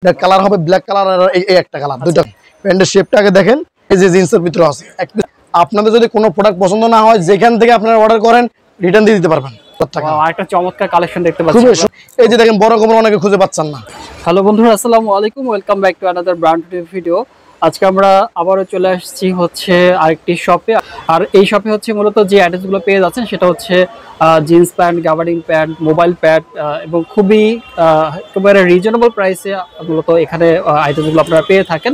এটা কালার হবে black colour আর এই একটা কালার, দুইটা। প্যান্টের শেপটা আগে দেখেন, এই যে জিন্সের ভিতরে আছে। আপনাদের যদি কোনো প্রোডাক্ট পছন্দ না হয়, যেখান থেকে আপনারা অর্ডার করেন রিটার্ন দিয়ে দিতে পারবেন। একটা চমৎকার কালেকশন দেখতে পাচ্ছি। এই যে দেখেন বড় কোমর অনেকে খুঁজে পাচ্ছেন না। হ্যালো বন্ধুরা, আসসালামু আলাইকুম, welcome back to another brand new video. আজকে আমরা আবারও চলে আসছি হচ্ছে আরেকটি শপে। আর এই শপে হচ্ছে মূলত যে অ্যাড্রেসগুলো পেয়ে যাচ্ছেন সেটা হচ্ছে jeans pant, gabardine pant, mobile pant এবং খুবই একেবারে রিজনেবল প্রাইসে মূলত এখানে আইটেমগুলো আপনারা পেয়ে থাকেন।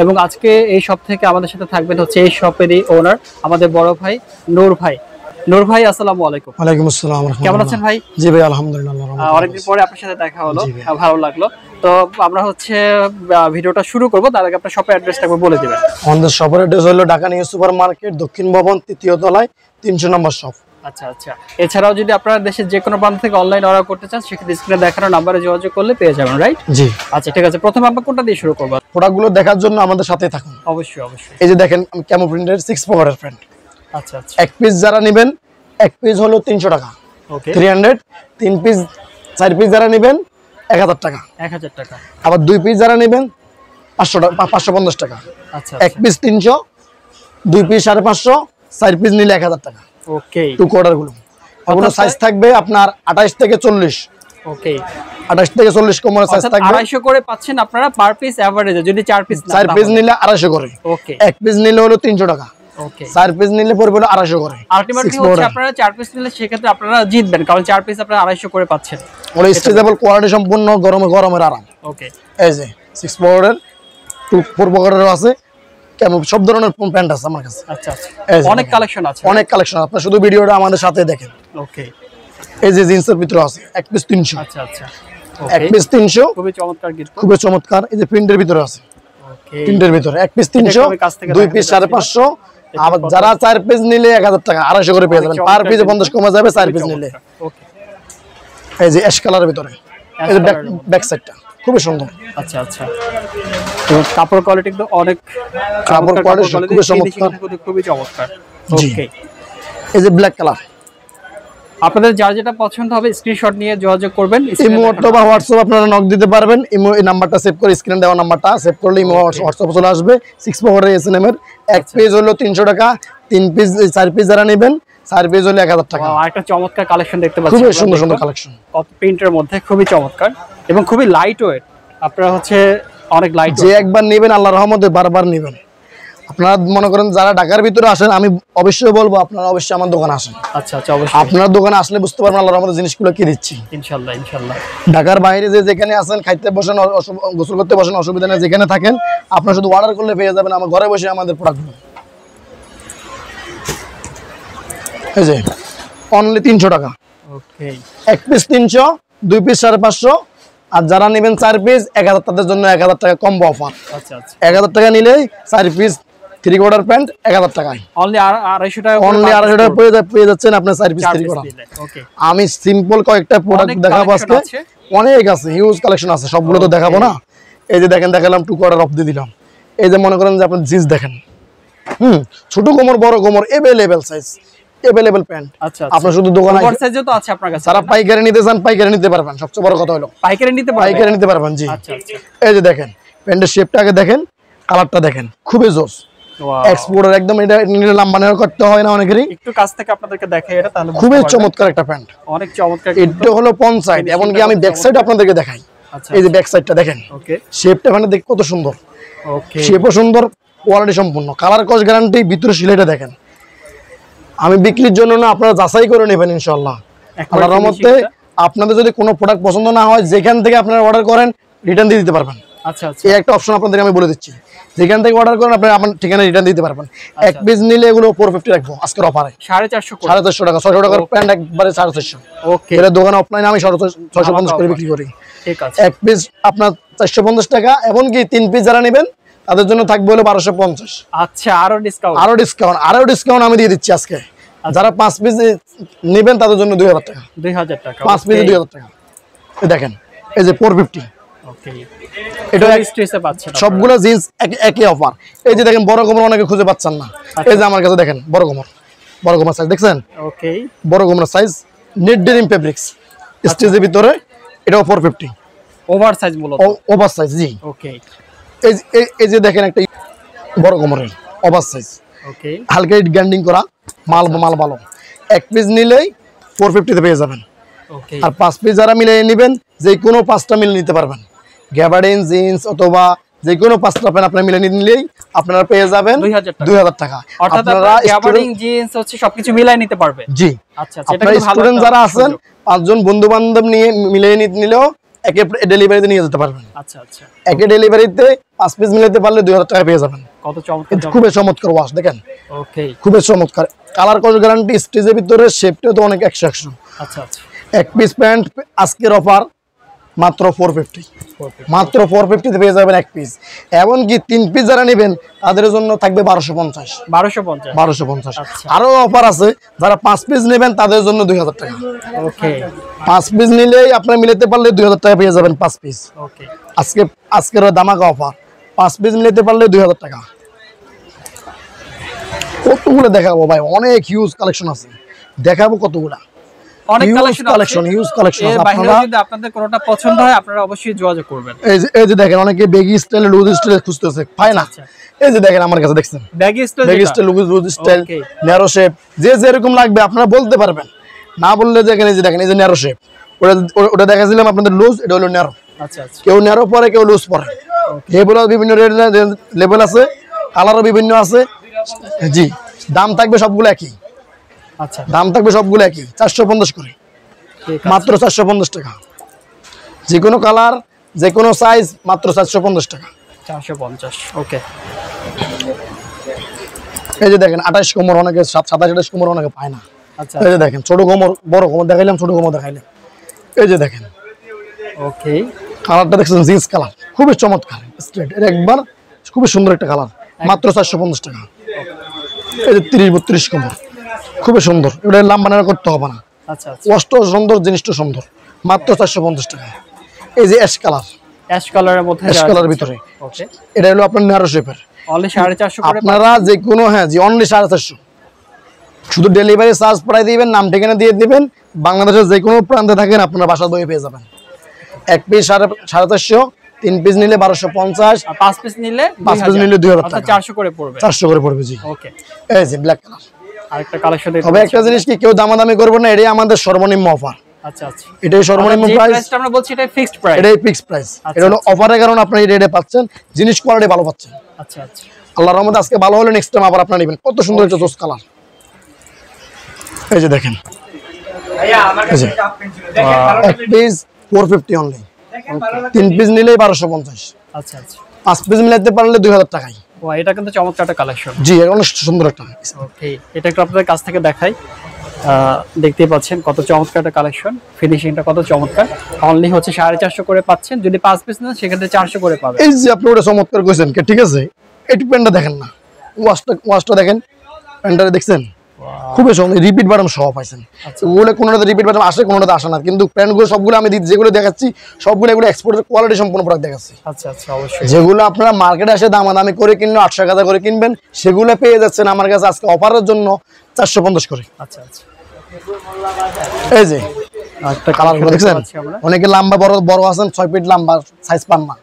এবং আজকে এই শপ থেকে আমাদের সাথে থাকবেন হচ্ছে এই শপেরই ওনার আমাদের বড় ভাই নূর ভাই। নূর ভাই, আসসালামু আলাইকুম। ওয়ালাইকুম আসসালাম। কেমন আছেন ভাই? জি ভাই, আলহামদুলিল্লাহ। অনেকদিন পরে আপনার সাথে দেখা হলো, ভালো লাগলো। তো আমরা হচ্ছে ভিডিওটা শুরু করব, তার আগে আপনার শপের অ্যাড্রেসটা একবার বলে দিবেন। আমাদের শপের অ্যাড্রেস হলো ঢাকা নিউ সুপার মার্কেট, দক্ষিণ ভবন, ৩য় তলায়, ৩০০ নম্বর শপ। আচ্ছা আচ্ছা। এছাড়াও যদি আপনারা দেশের যে কোনো প্রান্ত থেকে অনলাইন অর্ডার করতে চান, সেক্ষেত্রে স্ক্রিনে দেখানো নম্বরে যোগাযোগ করলে পেয়ে যাবেন, রাইট? জি। আচ্ছা ঠিক আছে, প্রথমে আমরা কোনটা দিয়ে শুরু করব? প্রোডাক্টগুলো দেখার জন্য আমাদের সাথে থাকুন। অবশ্যই অবশ্যই। এই যে দেখেন ক্যামো প্রিন্টের 6 পকেটের প্যান্ট। আচ্ছা আচ্ছা। এক পিস যারা নেবেন, এক পিস হলো 300 টাকা, ওকে 300। 3 পিস 4 পিস যারা নেবেন 1000 টাকা। 1000 টাকা। আবার 2 পিস যারা নেবেন 500 টাকা, 550 টাকা। আচ্ছা। এক পিস 300, 2 পিস 550, 4 পিস নিলে 1000 টাকা। ওকে। টু কোয়ার্টার গুলো ওগুলো সাইজ থাকবে আপনার 28 থেকে 40। ওকে, 28 থেকে 40 কোমরের সাইজ থাকবে। 250 করে পাচ্ছেন আপনারা পার পিস এভারেজে, যদি 4 পিস না। 4 পিস নিলে 250 করে। ওকে। এক পিস নিলে হলো 300 টাকা। ওকে। 4 পিস নিলে পড়বে হলো 250 করে। আলটিমেটলি হচ্ছে আপনারা 4 পিস নিলে সেক্ষেত্রে আপনারা জিতবেন, কারণ 4 পিস আপনারা 250 করে পাচ্ছেন। ওটা স্ট্রেচেবল কোয়ালিটি সম্পূর্ণ, গরমের আরাম। ওকে। এই যে 6 পকেটের, 4 পকেটেরও আছে, কেমন সব ধরনের প্যান্ট আছে আমার কাছে। আচ্ছা আচ্ছা, অনেক কালেকশন আছে। অনেক কালেকশন। আপনি শুধু ভিডিওটা আমাদের সাথে দেখেন। ওকে। এই যে জিন্সের ভিতরে আছে এক পিস 300। আচ্ছা আচ্ছা। এক পিস 300, খুবই চমৎকার গিফট, খুবই চমৎকার। এই যে প্রিন্টের ভিতরে আছে। ওকে। প্রিন্টের ভিতরে এক পিস 300, 2 পিস 550। আবার যারা 4 পিস নিলে 1000 টাকা, 250 করে পেয়ে যাবেন। পার পিসে 50 কমে যাবে 4 পিস নিলে। ওকে। এই যে অ্যাশ কালারের ভিতরে, এই যে ব্যাক সাইডটা খুবই সুন্দর। আচ্ছা আচ্ছা। তো কাপড় কোয়ালিটি তো অনেক, কাপড় কোয়ালিটি খুবই চমৎকার, খুবই চমৎকার। ওকে। এই যে ব্ল্যাক কালার। আপনাদের যার যেটা পছন্দ হবে স্ক্রিনশট নিয়ে যোগাযোগ করবেন। ইমো অথবা হোয়াটসঅ্যাপ আপনারা নক দিতে পারবেন। ইমো এই নাম্বারটা সেভ করে, স্ক্রিনে দেওয়া নাম্বারটা সেভ করলে ইমো হোয়াটসঅ্যাপ চলে আসবে। 6 পকেটের এসএনএম এর এক পিস হলো 300 টাকা, 3 পিস 4 পিস যারা নেবেন 4 পিস হলো 1000 টাকা। একটা চমৎকার কালেকশন দেখতে পাচ্ছেন, খুবই সুন্দর সুন্দর কালেকশন, কত প্রিন্টের মধ্যে, খুবই চমৎকার এবং খুবই লাইট ওয়েট। আপনারা হচ্ছে অনেক লাইট, যে একবার নেবেন আল্লাহর রহমতে বারবার নেবেন। আপনারা মনে করেন যারা ঢাকার ভিতরে আসেন, আমি অবশ্যই বলবো আপনারা অবশ্যই আমার দোকানে আসেন। আচ্ছা আচ্ছা, অবশ্যই আপনার দোকানে আসলে বুঝতে পারবেন আল্লাহর রহমতে জিনিসগুলো কি দিচ্ছি। ইনশাআল্লাহ ইনশাআল্লাহ। ঢাকার বাইরে যে যেখানে আসেন, খাইতে বসেন, গোসল করতে বসেন, অসুবিধা নেই, যেখানে থাকেন আপনারা শুধু অর্ডার করলে পেয়ে যাবেন আমার ঘরে বসে আমাদের প্রোডাক্টগুলো। এই যে অনলি 300 টাকা। ওকে। এক পিস 300, 2 পিস 550। আর যারা নেবেন 4 পিস 1000, তাদের জন্য 1000 টাকা কম্বো অফার। আচ্ছা আচ্ছা। 1000 টাকা নিলেই 4 পিস 3 কোয়ার্টার প্যান্ট 1000 টাকায়। অনলি 250 টাকা, অনলি 250 টাকা পেয়ে যাচ্ছেন আপনি 4 পিস 3 কোয়ার্টার। ওকে। আমি সিম্পল কয়েকটা প্রোডাক্ট দেখাবো আজকে, অনেক আছে, হিউজ কালেকশন আছে, সবগুলো তো দেখাবো না। এই যে দেখেন, দেখালাম 2 কোয়ার্টার অফ দিয়ে দিলাম। এই যে মনে করেন যে আপনি জিন্স দেখেন, ছোট কোমর, বড় কোমর, এভেলেবেল সাইজ, এভেলেবেল প্যান্ট। আচ্ছা, আপনার শুধু দোকানে বড় সাইজও তো আছে আপনার কাছে। যারা পাইকারি নিতে চান পাইকারি নিতে পারবেন। সবচেয়ে বড় কথা হলো পাইকারি নিতে পারবেন। জি। আচ্ছা আচ্ছা। এই যে দেখেন প্যান্টের শেপটা আগে দেখেন, কালারটা দেখেন, খুবই জোস। এক্সপোর্টার একদম, এটা নিলে লম্বা নেওয়া করতে হয় না অনেকেরই। একটু কাছ থেকে আপনাদেরকে দেখাই এটা, তাহলে খুবই চমৎকার একটা প্যান্ট, অনেক চমৎকার। এটা হলো পন সাইড, এমনকি আমি ব্যাক সাইড আপনাদেরকে দেখাই। এই যে ব্যাক সাইডটা দেখেন, ওকে। শেপটা মানে দেখতে কত সুন্দর। ওকে। শেপও সুন্দর, কোয়ালিটি সম্পূর্ণ, কালার কস গ্যারান্টি, ভিতরে সিলাইটা দেখেন। আমি বিক্রির জন্য না, আপনারা যাচাই করে নেবেন ইনশাআল্লাহ আল্লাহর রহমতে। আপনাদের যদি কোনো প্রোডাক্ট পছন্দ না হয়, যেখান থেকে আপনারা অর্ডার করেন রিটার্ন দিয়ে দিতে পারবেন। আচ্ছা আচ্ছা। এই একটা অপশন আপনাদেরকে আমি বলে দিচ্ছি, যেখান থেকে অর্ডার করেন আপনারা আপনার ঠিকানা রিটার্ন দিতে পারবেন। এক পিস নিলে এগুলো 450 রাখবো আজকের অফারে, 450 টাকা। 600 টাকার প্যান্ট একবারে 450। ওকে। এটা দোকানে অফলাইনে আমি 650 করে বিক্রি করি। ঠিক আছে। এক পিস আপনার 450 টাকা, এমনকি 3 পিস যারা নেবেন তাদের জন্য থাকবে হলো 1250। আচ্ছা, আরো ডিসকাউন্ট আমি দিয়ে দিচ্ছি আজকে। যারা 5 পিস নেবেন তাদের জন্য 2000 টাকা। 2000 টাকা, 5 পিসে 2000 টাকা। এই দেখেন, এই যে 450। ওকে। এটা স্ট্রেসে পাচ্ছেন সবগুলো জিন্স একই অফার। এই যে দেখেন বড় কোমর অনেকে খুঁজে পাচ্ছেন না, এই যে আমার কাছে দেখেন বড় কোমর সাইজ দেখছেন। ওকে। বড় কোমর সাইজ, নেট ডেনিম ফেব্রিক্স, স্টেজের ভিতরে, এটাও 450। ওভার সাইজ মূলত, ওভার সাইজ জি। ওকে, এই যে দেখেন একটা বড় কোমরের ওভার সাইজ, ওকে, হালকা গ্যান্ডিং করা মাল ভালো। এক পিস নিলেই 450 তে পেয়ে যাবেন। ওকে, আর 5 পিস যারা মিলিয়ে নেবেন যে কোনো 5টা মিলে নিতে পারবেন। গ্যাবার্ডিন জিন্স অথবা যে কোনো 5টা প্যান্ট আপনারা মিলে নিলেই আপনারা পেয়ে যাবেন 2000 টাকা। অর্থাৎ আপনারা গ্যাবার্ডিন জিন্স হচ্ছে সবকিছু মিলাই নিতে পারবে। জি, আচ্ছা আচ্ছা, এটা আপনারা কিন্তু ভালো। স্টুডেন্ট যারা আছেন 5 জন বন্ধু বান্ধব নিয়ে মিলিয়ে নিলেও একে ডেলিভারিতে নিয়ে যেতে পারবেন। আচ্ছা আচ্ছা, একে ডেলিভারিতে 5 পিস মিলাতে পারলে 2000 টাকা পেয়ে যাবেন। কত চমৎকার, খুবই চমৎকার ওয়াশ দেখেন। ওকে, খুবই চমৎকার, কালার কস গ্যারান্টি, স্টিচের ভিতরে শেপটাও তো অনেক 100। আচ্ছা আচ্ছা, এক পিস প্যান্ট আজকের অফার মাত্র 450, মাত্র 450 তে পেয়ে যাবেন এক পিস। এমনকি 3 পিস যারা নেবেন তাদের জন্য থাকবে 1250। আরো অফার আছে, যারা 5 পিস নেবেন তাদের জন্য 2000 টাকা। ওকে, 5 পিস নিলেই আপনারা মিলাতে পারলে 2000 টাকা পেয়ে যাবেন 5 পিস। ওকে, আজকের দামাকা অফার, 5 পিস মিলাতে পারলে 2000 টাকা। কতগুলো দেখাবো ভাই, অনেক হিউজ কালেকশন আছে, দেখাবো কতগুলা, অনেক কালেকশন, হিউজ কালেকশন আছে। আপনারা যদি আপনাদের কোনটা পছন্দ হয় আপনারা অবশ্যই যোগাযোগ করবেন। এই যে দেখেন অনেকে বেগি স্টাইল লুজ স্টাইল খুঁজতেছে, পায় না। এই যে দেখেন আমার কাছে দেখছেন baggy style loose style narrow shape, যে যেরকম লাগবে আপনারা বলতে পারবেন, না বললে দেখেন এই যে দেখেন এই যে ন্যারো শেপ, ওটা দেখাছিলাম আপনাদের লুজ, এটা হলো ন্যারো। আচ্ছা আচ্ছা, কেউ ন্যারো পরে কেউ লুজ পরে, লেভেল বিভিন্ন লেভেল আছে, কালারও বিভিন্ন আছে। জি, দাম থাকবে সবগুলো একই। আচ্ছা, দাম থাকবে সবগুলো একই, 450 করে, মাত্র 450 টাকা। যে কোনো কালার যে কোনো সাইজ মাত্র 450 টাকা, 450। ওকে, এই যে দেখেন 28 কোমর, অনেকে 27-28 কোমর অনেকে পায় না। আচ্ছা, এই যে দেখেন ছোট কোমর, বড় কোমর দেখাইলাম, ছোট কোমর দেখাইলাম। এই যে দেখেন ওকে, কালারটা দেখছেন, জিন্স কালার, খুবই চমৎকার স্ট্রেট, এটা একবার খুবই সুন্দর একটা কালার, মাত্র 450 টাকা। এই যে 30-32 কোমর, খুবই সুন্দর, এটা লম্বা নেড়া করতে হবে না। আচ্ছা আচ্ছা, ওয়াশটা সুন্দর, জিনিসটা সুন্দর, মাত্র 450 টাকা। এই যে অ্যাশ কালারের মধ্যে, অ্যাশ কালারের ভিতরে, ওকে, এটা হলো আপনার ন্যারো শেপের, অনলি 450 করে। আপনারা যে কোনো, হ্যাঁ জি, অনলি 450, শুধু ডেলিভারি চার্জ পড়াই দিবেন, নাম ঠিকানা দিয়ে দিবেন, বাংলাদেশের যে কোনো প্রান্তে থাকেন আপনারা বাসা দইয়ে পেয়ে যাবেন। এক পিস 450, 3 পিস নিলে 1250, 5 পিস নিলে 2000 টাকা, 400 করে পড়বে। 400 করে পড়বে জি। ওকে, এই যে ব্ল্যাক কালার, আরেকটা কালেকশন দেখতে তবে একটা জিনিস কি, কেউ দামাদামি করবে না, এটাই আমাদের সর্বনিম্ন অফার। আচ্ছা আচ্ছা, এটাই সর্বনিম্ন প্রাইস, আমরা বলছি এটাই ফিক্সড প্রাইস, এটাই ফিক্সড প্রাইস। এটা হলো অফারের কারণে আপনি এই রেটে পাচ্ছেন, জিনিস কোয়ালিটি ভালো পাচ্ছেন। আচ্ছা আচ্ছা, আল্লাহর রহমতে আজকে ভালো হলে নেক্সট টাইম আবার আপনারা নেবেন। কত সুন্দর একটা জোস কালার, এই যে দেখেন, এক পিস 450 অনলি, 3 পিস নিলে 1250। আচ্ছা আচ্ছা, 5 পিস মিলাতে পারলে 2000 টাকায়। ও এটা কিন্তু চমৎকার একটা কালেকশন। জি, এটা অনেক সুন্দর একটা। ওকে, এটা একটু আপনাদের কাছ থেকে দেখাই। দেখতেই পাচ্ছেন কত চমৎকার একটা কালেকশন, ফিনিশিংটা কত চমৎকার। অনলি হচ্ছে 450 করে পাচ্ছেন, যদি 5 পিস নেন সেক্ষেত্রে 400 করে পাবেন। এই যে আপনি ওটা চমৎকার কইছেন, ঠিক আছে, এই প্যান্টটা দেখেন না, ওয়াশটা দেখেন, প্যান্টটা দেখছেন, খুবই সুন্দর, রিপিট বাটন সহ পাইছেন। ওগুলো কোনোটাতে রিপিট বাটন আসে, কোনোটাতে আসে না, কিন্তু প্যান্টগুলো সবগুলো আমি যেগুলো দেখাচ্ছি সবগুলো এগুলো এক্সপোর্টের কোয়ালিটি সম্পূর্ণ প্রোডাক্ট দেখাচ্ছি। আচ্ছা আচ্ছা, অবশ্যই। যেগুলো আপনারা মার্কেটে এসে দামাদামি করে কিনলে 800 টাকা করে কিনবেন, সেগুলো পেয়ে যাচ্ছেন আমার কাছে আজকে অফারের জন্য 450 করে। আচ্ছা আচ্ছা, এই যে একটা কালার দেখছেন, অনেকে লম্বা বড় আছেন, 6 ফিট লম্বা সাইজ পান না,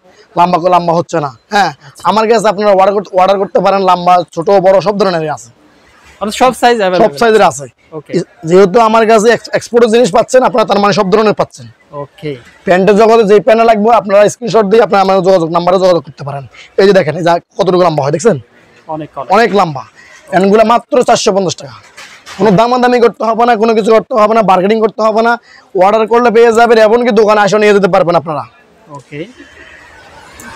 লম্বা হচ্ছে না। হ্যাঁ, আমার কাছে আপনারা অর্ডার করতে পারেন, লম্বা ছোট বড় সব ধরনের আছে, সব সাইজ अवेलेबल, সব সাইজের আছে। ওকে, যেহেতু আমার কাছে এক্সপোর্টের জিনিস পাচ্ছেন আপনারা, তার মানে সব ধরনের পাচ্ছেন। ওকে, প্যান্টের জগতে যে প্যান্ট লাগবে আপনারা স্ক্রিনশট দিয়ে আপনারা আমার নাম্বারে যোগাযোগ করতে পারেন। এই যে দেখেন, এই যে কতটুকু লম্বা হয় দেখছেন, অনেক লম্বা। প্যান্টগুলো মাত্র 450 টাকা। কোনো দামাদামি করতে হবে না, কোনো কিছু করতে হবে না, বার্গেনিং করতে হবে না, অর্ডার করলে পেয়ে যাবেন, এমনকি দোকানে এসে নিয়ে যেতে পারবেন আপনারা। ওকে,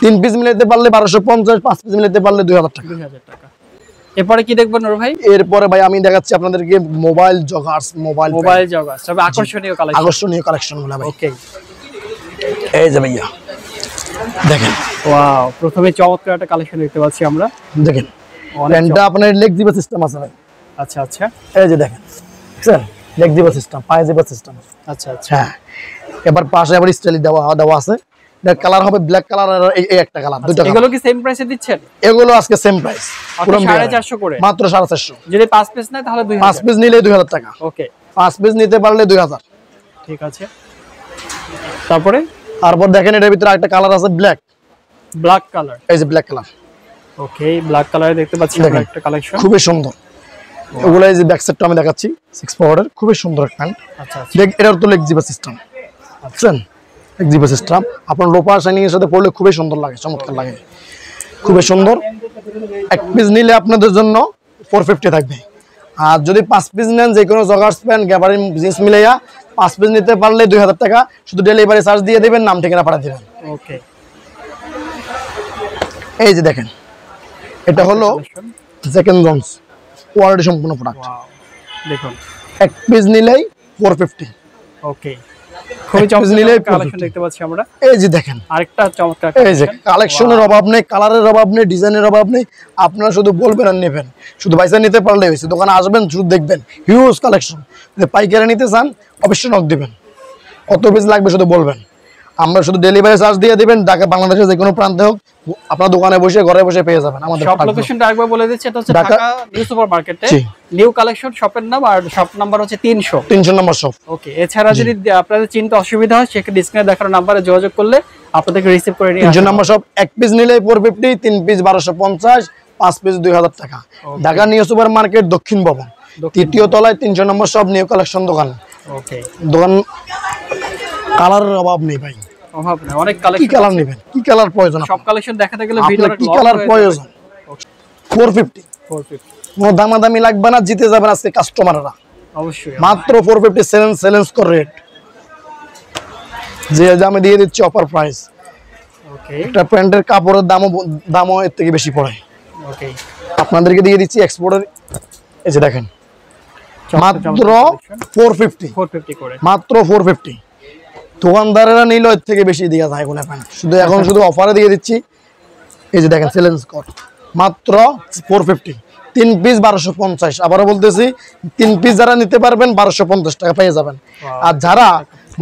3 পিস মিলাতে পারলে 1250, 5 পিস মিলাতে পারলে 2000 টাকা। এরপরে কি দেখবেন নূর ভাই? এরপরে ভাই আমি দেখাচ্ছি আপনাদেরকে মোবাইল জগার্স, মোবাইল জগার্স, তবে আকর্ষণীয় কালেকশনগুলো ভাই। ওকে, এই যে ভাইয়া দেখেন, ওয়াও, প্রথমে চমৎকার একটা কালেকশন দেখতে পাচ্ছি আমরা। দেখেন প্যান্টটা আপনার লেগ দিবা সিস্টেম আছে ভাই। আচ্ছা আচ্ছা, এই যে দেখেন, স্যার লেগ দিবা সিস্টেম, পায়ে দিবা সিস্টেম। আচ্ছা আচ্ছা, হ্যাঁ, এবার পাশে আবার স্টাইলি দেওয়া আছে। এর কালার হবে ব্ল্যাক কালার, আর এই একটা কালার, দুটো কালার। এগুলো কি সেম প্রাইসে দিচ্ছেন? এগুলো আজকে সেম প্রাইস, পুরো 450 করে, মাত্র 450। যদি 5 পিস নেয় তাহলে 2000, 5 পিস নিলে 2000 টাকা। ওকে, 5 পিস নিতে পারলে 2000। ঠিক আছে, তারপরে তারপর দেখেন এটার ভিতরে একটা কালার আছে ব্ল্যাক কালার, এই যে ব্ল্যাক কালার। ওকে, ব্ল্যাক কালারে দেখতে পাচ্ছি আমরা একটা কালেকশন, খুবই সুন্দর। এগুলো এই যে ব্যাক সাইডটা আমি দেখাচ্ছি 6 পাওয়ারের, খুবই সুন্দর একটা প্যান্ট। আচ্ছা দেখ এটার তো লেগ জিবা সিস্টেম, বুঝছেন? লেগ জিবা সিস্টেম আপনার লোপার শাইনিং এর সাথে পরলে খুবই সুন্দর লাগে, চমৎকার লাগে, খুবই সুন্দর। এক পিস নিলে আপনাদের জন্য 450 থাকবে। আর যদি 5 পিস নেন, যে কোনো জগার্স প্যান্ট গ্যাবারিন জিন্স মিলাইয়া 5 পিস নিতে পারলে 2000 টাকা, শুধু ডেলিভারি চার্জ দিয়ে দিবেন, নাম ঠিকানা পাঠিয়ে দিবেন। ওকে, এই যে দেখেন এটা হলো সেকেন্ড জন্স, কোয়ালিটি সম্পূর্ণ প্রোডাক্ট। দেখুন এক পিস নিলেই 450। ওকে, খুবই চমৎকার কালেকশন দেখতে পাচ্ছি আমরা। এই যে দেখেন আরেকটা চমৎকার, এই যে কালেকশনের অভাব নেই, কালারের অভাব নেই, ডিজাইনের অভাব নেই। আপনারা শুধু বলবেন আর নেবেন, শুধু পয়সা নিতে পারলে হয়েছে। দোকানে আসবেন, শুধু দেখবেন হিউজ কালেকশন। যদি পাইকারি নিতে চান অবশ্যই নক দিবেন, কত পিস লাগবে শুধু বলবেন, আমরা শুধু ডেলিভারি চার্জ দিয়ে দিবেন। ঢাকা বাংলাদেশের যে কোনো প্রান্তে হোক, আপনার দোকানে বসে ঘরে বসে পেয়ে যাবেন। আমাদের শপ লোকেশনটা একবার বলে দিচ্ছি, এটা হচ্ছে ঢাকা নিউ সুপার মার্কেটে, নিউ কালেকশন শপের নাম, আর শপ নাম্বার হচ্ছে 300 নম্বর শপ। ওকে, এছাড়া যদি আপনাদের চিনতে অসুবিধা হয়, সেক্ষেত্রে স্ক্রিনে দেখানো নাম্বারে যোগাযোগ করলে আপনাদেরকে রিসিভ করে নিয়ে 300 নম্বর শপ। এক পিস নিলে 450, 3 পিস 1250, 5 পিস 2000 টাকা। ঢাকা নিউ সুপার মার্কেট, দক্ষিণ ভবন, তৃতীয় তলায় 300 নম্বর শপ, নিউ কালেকশন দোকান। ওকে, দোকান কালারের অভাব নেই ভাই, অভাব নেই, অনেক কালেকশন। কি কালার নেবেন, কি কালার প্রয়োজন, সব কালেকশন দেখাতে গেলে ভিডিওটা কি কালার প্রয়োজন। 450 কোনো দামাদামি লাগবে না, জিতে যাবেন আজকে কাস্টমাররা অবশ্যই। মাত্র 450 চ্যালেঞ্জ কর রেট, যে আমি দিয়ে দিচ্ছি অফার প্রাইস। ওকে, একটা প্যান্টের কাপড়ের দামও এর থেকে বেশি পড়ে। ওকে, আপনাদেরকে দিয়ে দিচ্ছি এক্সপোর্টের। এই যে দেখেন মাত্র 450 করে, মাত্র 450। দোকানদারেরা নিলে এর থেকে বেশি দেওয়া যায় কোনো প্যান্ট, শুধু এখন শুধু অফারে দিয়ে দিচ্ছি। এই যে দেখেন চ্যালেঞ্জ কর, মাত্র 450, 3 পিস 1250। আবারও বলতেছি, 3 পিস যারা নিতে পারবেন 1250 টাকা পেয়ে যাবেন। আর যারা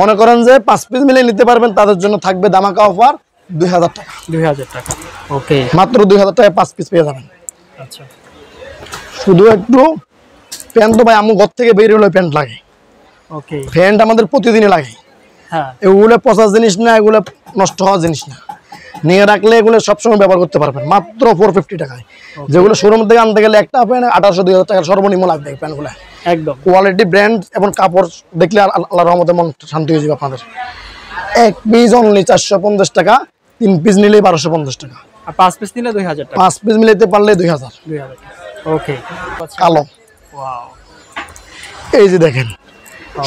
মনে করেন যে 5 পিস মিলে নিতে পারবেন, তাদের জন্য থাকবে দামাকা অফার 2000 টাকা। 2000 টাকা, ওকে, মাত্র 2000 টাকায় 5 পিস পেয়ে যাবেন। আচ্ছা, শুধু একটু প্যান্ট তো ভাই আমার ঘর থেকে বের হলে প্যান্ট লাগে। ওকে, প্যান্ট আমাদের প্রতিদিনই লাগে। হ্যাঁ, এগুলো পচা জিনিস না, এগুলো নষ্ট হওয়া জিনিস না, নিয়ে রাখলে এগুলো সবসময় ব্যবহার করতে পারবেন মাত্র 450 টাকায়। যেগুলো শোরুম থেকে আনতে গেলে একটা প্যান্ট 1800-2000 টাকার সর্বনিম্ন লাগবে। এই প্যান্টগুলো একদম কোয়ালিটি, ব্র্যান্ড এবং কাপড় দেখলে আল্লাহর রহমতে মন শান্তি হয়ে যাবে আপনাদের। এক পিস অনলি 450 টাকা, 3 পিস নিলে 1250 টাকা, আর 5 পিস নিলে 2000 টাকা, 5 পিস মিলাইতে পারলে 2000 টাকা। ওকে, কালো, ওয়াও, এই যে দেখেন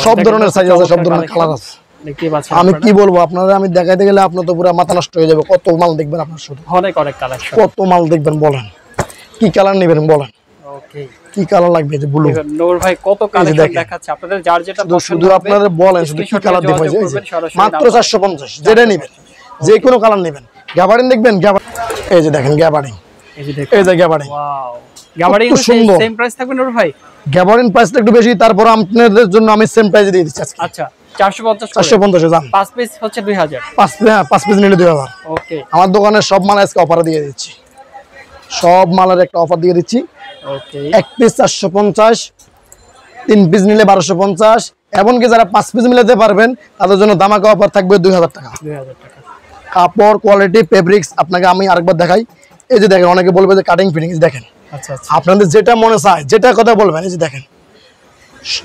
সব ধরনের সাইজ আছে, সব ধরনের কালার আছে। দেখতেই পাচ্ছেন, আমি কি বলবো আপনারা, আমি দেখাইতে গেলে আপনার তো পুরো মাথা নষ্ট হয়ে যাবে। কত মাল দেখবেন আপনার, শুধু অনেক কালেকশন, কত মাল দেখবেন বলেন, কি কালার নেবেন বলেন, ওকে, কি কালার লাগবে। যে ব্লু, নূর ভাই কত কালেকশন দেখাচ্ছে, আপনাদের যার যেটা পছন্দ শুধু আপনাদের বলেন শুধু কি কালার দেখবেন। মাত্র 450, যেটা নেবেন যে কোনো কালার নেবেন। গ্যাবারিন দেখবেন, এই যে দেখেন গ্যাবারিন, এই যে gabardine, wow, gabardine same price থাকবে নূর ভাই? গ্যাবারিন প্রাইসটা একটু বেশি, তারপর আপনাদের জন্য আমি সেম প্রাইসে দিয়ে দিচ্ছি আজকে। আচ্ছা, 450 450 দাম। 5 পিস হচ্ছে 2000, 5 পিস নিলে 2000। ওকে, আমার দোকানের সব মাল আজকে অফার দিয়ে দিচ্ছি, সব মালের একটা অফার দিয়ে দিচ্ছি। ওকে, এক পিস 450, 3 পিস নিলে 1250, এমনকি যারা 5 পিস মিলাতে পারবেন তাদের জন্য দামাকা অফার থাকবে 2000 টাকা। 2000 টাকা, কাপড় কোয়ালিটি ফেব্রিক্স আপনাকে আমি আরেকবার দেখাই। এই যে দেখেন, অনেকে বলবে যে কাটিং ফিটিং, দেখেন আচ্ছা আচ্ছা, আপনাদের যেটা মনে চায়, যেটা কথা বলবেন, এই যে দেখেন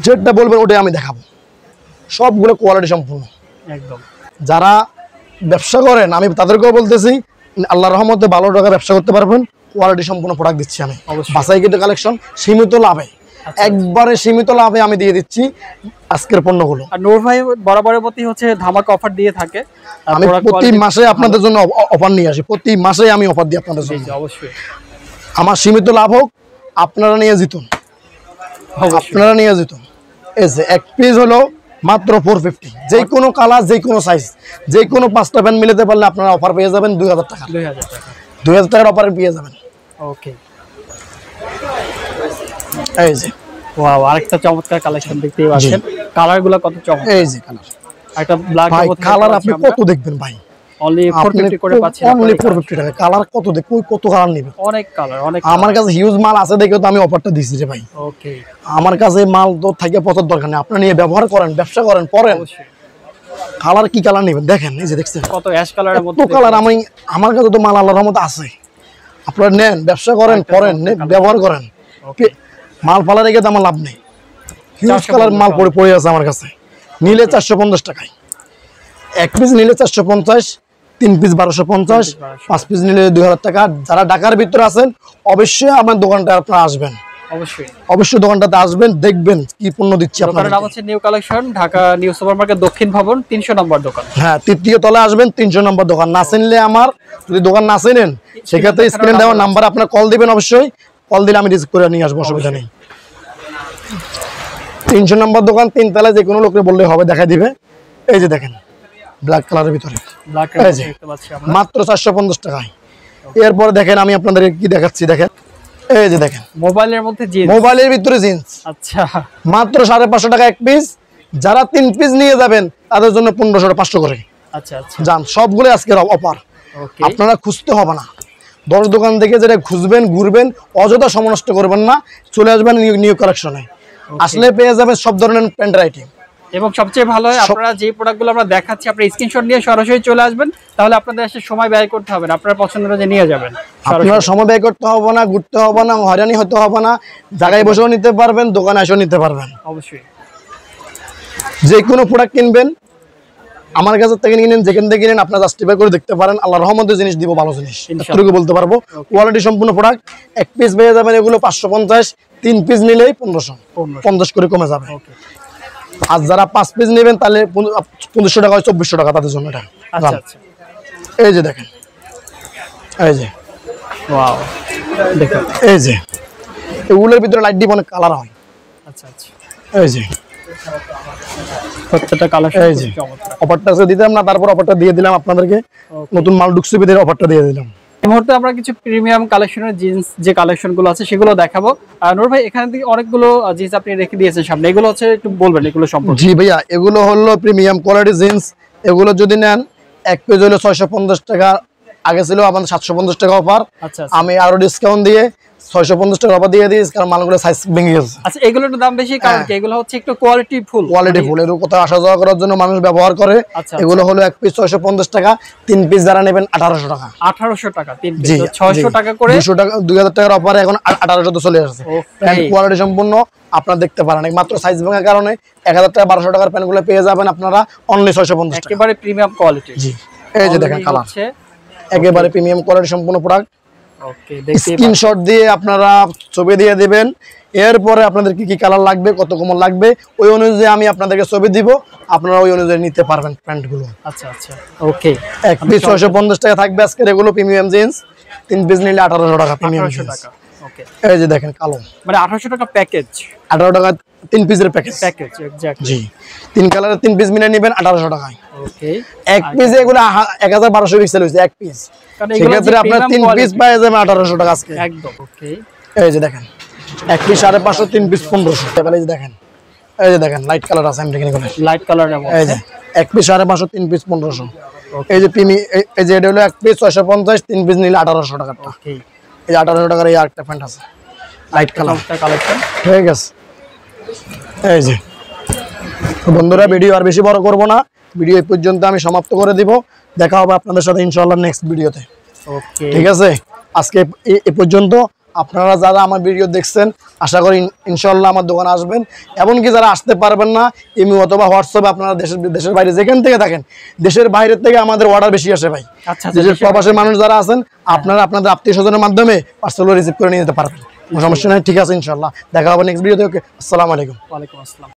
যেটা বলবেন ওটাই আমি দেখাবো। সবগুলো কোয়ালিটি সম্পূর্ণ। একদম, যারা ব্যবসা করেন আমি তাদেরকেও বলতেছি, আল্লাহর রহমতে ভালো টাকা ব্যবসা করতে পারবেন। কোয়ালিটি সম্পূর্ণ প্রোডাক্ট দিচ্ছি আমি, বাসাই কিন্তু কালেকশন, সীমিত লাভে, একবারে সীমিত লাভে আমি দিয়ে দিচ্ছি আজকের পণ্যগুলো। আর নূর ভাই বরাবরের প্রতি হচ্ছে ধামাকা অফার দিয়ে থাকে। আমি প্রতি মাসে আপনাদের জন্য অফার নিয়ে আসি, প্রতি মাসে আমি অফার দিই আপনাদের জন্য। অবশ্যই আমার সীমিত লাভ হোক, আপনারা নিয়ে জিতুন, আপনারা নিয়ে জিতুন। এই যে এক পিস হলো মাত্র 450, যে কোনো কালার, যে কোনো সাইজ, যে কোনো 5টা প্যান্ট মিলাতে পারলে আপনারা অফার পেয়ে যাবেন 2000 টাকা। 2000 টাকার অফারে পেয়ে যাবেন। ওকে, এই যে ওয়াও, আরেকটা চমৎকার কালেকশন দেখতেই পাচ্ছেন, কালারগুলো কত চমৎকার। এই যে কালার, একটা ব্ল্যাক কালার আপনি কত দেখবেন ভাই, অনলি 450 করে পাচ্ছেন, অনলি 450 টাকা। কালার কত দেখ, কত কালার নেবেন, অনেক কালার, অনেক। আমার কাছে হিউজ মাল আছে দেখে তো আমি অফারটা দিছি রে ভাই। ওকে, আমার কাছে মাল তো থাকে পচার দরকার নেই, আপনারা নিয়ে ব্যবহার করেন, ব্যবসা করেন, পড়েন। কালার কি কালার নেবেন দেখেন, এই যে দেখছেন কত অ্যাশ কালারের মধ্যে কালার। আমার কাছে তো মাল আল্লাহর রহমতে আছে, আপনারা নেন, ব্যবসা করেন, পরেন, ব্যবহার করেন, মাল ফালা রেখে তো আমার লাভ নেই। হিউজ কালার মাল পড়ে আছে আমার কাছে। নিলে 450 টাকায়, 1 পিস নিলে 450, 3 পিস 1250, 5 পিস নিলে 2000 টাকা। যারা ঢাকার ভিতরে আছেন অবশ্যই আমার দোকানটা আপনারা আসবেন, অবশ্যই দোকানটাতে আসবেন, দেখবেন কি পণ্য দিচ্ছি আপনাদের। নাম হচ্ছে new collection, Dhaka new supermarket, দক্ষিণ ভবন, 300 নম্বর দোকান। হ্যাঁ, 3য় তলায় আসবেন, 300 নম্বর দোকান। না চিনলে আমার, যদি দোকান না চিনেন সেক্ষেত্রে স্ক্রিনে দেওয়া নাম্বার আপনার কল দিবেন, অবশ্যই কল দিলে আমি রিসিভ করে নিয়ে আসবো, অসুবিধা নেই। 300 নম্বর দোকান, 3 তলায়, যে কোনো লোককে বললে হবে, দেখা দিবে। এই যে দেখেন ব্ল্যাক কালারের ভিতরে মাত্র 450 টাকায়। এরপরে দেখেন আমি আপনাদেরকে কি দেখাচ্ছি, দেখেন এই যে দেখেন মোবাইলের মধ্যে জিন্স, মোবাইলের ভিতরে জিন্স। আচ্ছা, মাত্র 550 টাকা 1 পিস। যারা 3 পিস নিয়ে যাবেন তাদের জন্য 1500 500 করে। আচ্ছা আচ্ছা, জান সবগুলো আজকের অফার, আপনারা খুঁজতে হবে না। 10 দোকান থেকে যেটা খুঁজবেন, ঘুরবেন, অযথা সময় নষ্ট করবেন না। চলে আসবেন নিউ কালেকশনে, আসলে পেয়ে যাবেন সব ধরনের প্যান্টের আইটেম। এবং সবচেয়ে ভালো হয় আপনারা যে প্রোডাক্টগুলো আমরা দেখাচ্ছি, আপনি স্ক্রিনশট নিয়ে সরাসরি চলে আসবেন, তাহলে আপনাদের এসে সময় ব্যয় করতে হবে না, আপনারা পছন্দ অনুযায়ী নিয়ে যাবেন। আপনারা সময় ব্যয় করতে হবে না, ঘুরতে হবে না, হয়রানি হতে হবে না, জায়গায় বসেও নিতে পারবেন, দোকানে এসেও নিতে পারবেন। অবশ্যই যে কোনো প্রোডাক্ট কিনবেন আমার কাছে থেকে কিনেন, যেখান থেকে কিনেন আপনারা জাস্টিফাই করে দেখতে পারেন। আল্লাহর রহমতে জিনিস দিব, ভালো জিনিস, এতটুকু বলতে পারবো। কোয়ালিটি সম্পূর্ণ প্রোডাক্ট। 1 পিস পেয়ে যাবেন এগুলো 550, 3 পিস নিলেই 1550 করে কমে যাবে। আর যারা 5 পিস নেবেন তাহলে 2500 টাকা, 2400 টাকা তাদের জন্য। এটা এই যে দেখেন, এই যে ওয়াও, দেখেন এই যে এগুলোর ভিতরে লাইট ডিপ অনেক কালার হয়। আচ্ছা আচ্ছা, এই যে প্রত্যেকটা কালার, এই যে অফারটা দিতাম না, তারপর অফারটা দিয়ে দিলাম আপনাদেরকে। নতুন মাল ঢুকছে বিদের অফারটা দিয়ে দিলাম। এই মুহূর্তে আমরা কিছু প্রিমিয়াম কালেকশনের জিন্স যে কালেকশনগুলো আছে সেগুলো দেখাবো। নূর ভাই, এখানে থেকে অনেকগুলো জিন্স আপনি রেখে দিয়েছেন সামনে, এগুলো হচ্ছে একটু বলবেন এগুলো সম্পর্কে। জি ভাইয়া, এগুলো হলো প্রিমিয়াম কোয়ালিটি জিন্স। এগুলো যদি নেন 1 পেজ হলো 650 টাকা, আগে ছিল আমাদের 750 টাকা অফার। আমি আরো ডিসকাউন্ট দিয়ে 650 টাকা অফার দিয়ে দিয়েছি, কারণ মালগুলো সাইজ ভেঙে গেছে। আচ্ছা, এগুলোর দাম বেশি কারণ কি? এগুলো হচ্ছে একটু কোয়ালিটি ফুল, এর কোথাও আসা যাওয়া করার জন্য মানুষ ব্যবহার করে। এগুলো হলো 1 পিস 650 টাকা, 3 পিস যারা নেবেন 1800 টাকা। 1800 টাকা 3 পিস, 600 টাকা করে, 200 টাকা, 2000 টাকার অফারে এখন 1800 তে চলে আসছে। প্যান্ট কোয়ালিটি সম্পূর্ণ আপনারা দেখতে পারেন, মাত্র সাইজ ভাঙার কারণে 1000 টাকা 1200 টাকার প্যান্টগুলো পেয়ে যাবেন আপনারা অনলি 650 টাকা, একেবারে প্রিমিয়াম কোয়ালিটি। জি, এই যে দেখেন কালার, একেবারে প্রিমিয়াম কোয়ালিটি সম্পূর্ণ প্রোডাক্ট। ওকে, দেখতে স্ক্রিনশট দিয়ে আপনারা ছবি দিয়ে দিবেন। এরপরে আপনাদের কি কি কালার লাগবে, কত কমন লাগবে, ওই অনুযায়ী আমি আপনাদেরকে ছবি দিব, আপনারা ওই অনুযায়ী নিতে পারবেন প্যান্টগুলো। আচ্ছা আচ্ছা, ওকে। 1 পিস 650 টাকা থাকবে আজকের এগুলো প্রিমিয়াম জিন্স। 3 পিস নিলে 1800 টাকা প্রিমিয়াম জিন্স। ওকে, এই যে দেখেন কালো, মানে 1800 টাকা প্যাকেজ, 18 টাকা 3 পিসের প্যাকেজ। এক্স্যাক্টলি, জি, 3 কালারের 3 পিস মিলে নেবেন 1800 টাকায়। ওকে, 1 পিস এগুলো 1200 পিক্সেল হইছে 1 পিস, সেক্ষেত্রে আপনার 3 পিস পাওয়া যাবে 1800 টাকা আজকে একদম। ওকে, এই যে দেখেন 1 পিস 550, 3 পিস 1500। এই যে দেখেন, এই যে দেখেন লাইট কালার আছে, এমনি করে লাইট কালার এমন। এই যে 1 পিস 550, 3 পিস 1500। এই যে এই যে এটা হলো 1 পিস 650, 3 পিস নিলে 1800 টাকা। ওকে, এই যে 1800 টাকার এই আরেকটা প্যান্ট আছে লাইট কালার কালেকশন, ঠিক আছে। এই যে বন্ধুরা, ভিডিও আর বেশি বড় করব না, ভিডিও এই পর্যন্ত আমি সমাপ্ত করে দিব। দেখা হবে আপনাদের সাথে ইনশাআল্লাহ নেক্সট ভিডিওতে। ওকে, ঠিক আছে, আজকে এই পর্যন্ত। আপনারা যারা আমার ভিডিও দেখছেন আশা করি ইনশাআল্লাহ আমার দোকানে আসবেন। এমনকি যারা আসতে পারবেন না, ইমো অথবা হোয়াটসঅ্যাপে আপনারা দেশের বাইরে যেখান থেকে থাকেন, দেশের বাইরে থেকে আমাদের অর্ডার বেশি আসে ভাই। দেশের প্রবাসী মানুষ যারা আছেন আপনারা আপনাদের আত্মীয় স্বজনের মাধ্যমে পার্সেল রিসিভ করে নিয়ে যেতে পারবেন, কোনো সমস্যা নেই। ঠিক আছে, ইনশাআল্লাহ দেখা হবে নেক্সট ভিডিওতে। ওকে, আসসালামু আলাইকুম। ওয়ালাইকুম আসসালাম।